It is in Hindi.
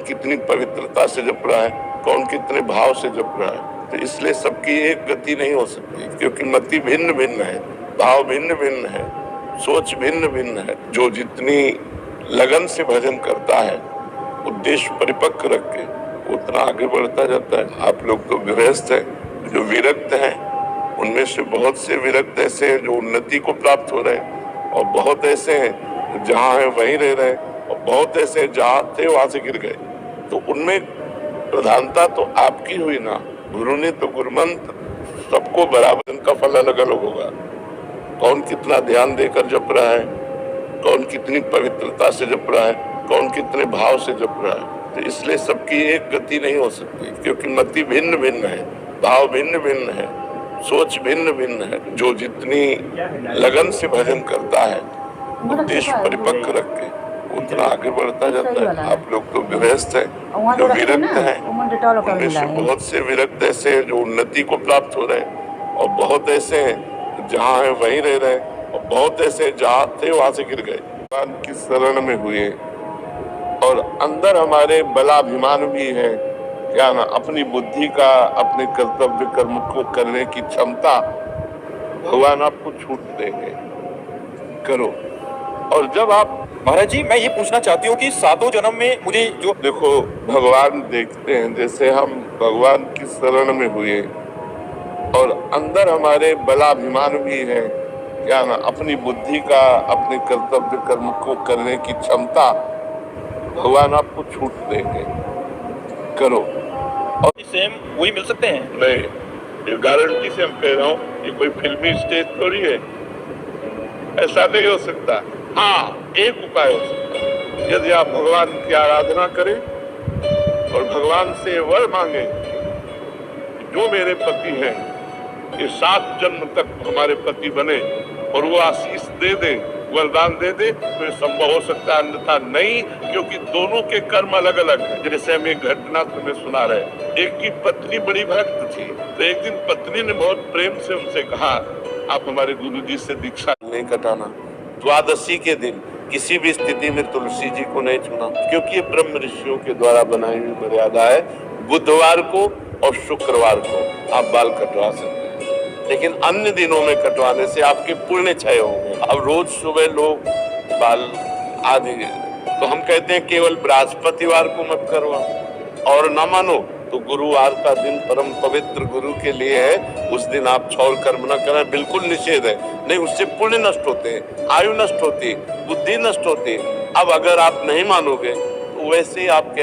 कितनी पवित्रता से जप रहा है, कौन कितने भाव से जप रहा है। तो इसलिए सबकी एक गति नहीं हो सकती, क्योंकि मति भिन्न भिन्न है, भाव भिन्न भिन्न है, सोच भिन्न भिन्न है। जो जितनी लगन से भजन करता है, उद्देश्य परिपक्व रख के, उतना आगे बढ़ता जाता है। आप लोग तो गृहस्थ हैं, जो विरक्त हैं, उनमें से बहुत से विरक्त ऐसे हैं जो उन्नति को प्राप्त हो रहे हैं, और बहुत ऐसे हैं जहाँ है वहीं रह रहे हैं, और बहुत ऐसे जहाँ थे वहां से गिर गए। तो उनमें प्रधानता तो आपकी हुई ना। गुरु ने तो गुरुमंत्र सबको बराबर, इनका फल अलग अलग होगा। कौन कितना ध्यान देकर जप रहा है, कौन कितनी पवित्रता से जप रहा है, कौन कितने भाव से जप रहा है। तो इसलिए सबकी एक गति नहीं हो सकती, क्योंकि मति भिन्न भिन्न है, भाव भिन्न भिन्न है, सोच भिन्न भिन्न है। जो जितनी लगन से भजन करता है, उद्देश्य परिपक्व रख के, उतना आगे बढ़ता जाता है। आप लोग तो गृहस्थ हैं, जो विरक्त हैं, उनमें से बहुत से विरक्त ऐसे हैं जो उन्नति को प्राप्त हो रहे हैं, और बहुत ऐसे हैं जहाँ है वहीं रह रहे हैं, और बहुत ऐसे जहाँ थे वहां से गिर गए। भगवान की शरण में हुए, और अंदर हमारे बलाभिमान भी है, क्या ना, अपनी बुद्धि का, अपने कर्तव्य कर्म को करने की क्षमता भगवान आपको छूट देंगे, करो। और जब आप, महाराज जी, मैं ये पूछना चाहती हूँ कि सातों जन्म में मुझे जो, देखो, भगवान देखते हैं, जैसे हम भगवान की शरण में हुए, और अंदर हमारे बलाभिमान भी है, क्या ना, अपनी बुद्धि का, अपने कर्तव्य कर्म को करने की क्षमता भगवान आपको छूट देंगे, करो। और सेम वही मिल सकते हैं? नहीं, ये गारंटी से हम कह रहा हूँ, ये कोई फिल्मी स्टेज थोड़ी है, ऐसा नहीं हो सकता। हाँ, एक उपाय हो सकता है, यदि आप भगवान की आराधना करें और भगवान से वर मांगे, जो मेरे पति हैं ये 7 जन्म तक हमारे पति बने, और वो आशीष दे दे, वरदान दे दे, तो ये संभव हो सकता है, अन्यथा नहीं, क्योंकि दोनों के कर्म अलग अलग हैं। जैसे हम एक घटना तुम्हें सुना रहे, एक की पत्नी बड़ी भक्त थी, तो एक दिन पत्नी ने बहुत प्रेम से उनसे कहा, आप हमारे गुरुजी से दीक्षा नहीं कटाना। द्वादशी के दिन किसी भी स्थिति में तुलसी जी को नहीं छूना, क्योंकि ये ब्रह्म ऋषियों के द्वारा बनाई हुई मर्यादा है। बुधवार को और शुक्रवार को आप बाल कटवा सकते हैं, लेकिन अन्य दिनों में कटवाने से आपके पुण्य क्षय होंगे। अब रोज सुबह लोग बाल आदि, तो हम कहते हैं केवल बृहस्पतिवार को मत करवाओ, और ना मानो तो गुरुवार का दिन परम पवित्र गुरु के लिए है, उस दिन आप छौल कर्म न करें, बिल्कुल निषेध है। नहीं, उससे पुण्य नष्ट होते हैं, आयु नष्ट होती है, बुद्धि नष्ट होती है। अब अगर आप नहीं मानोगे तो वैसे ही आपके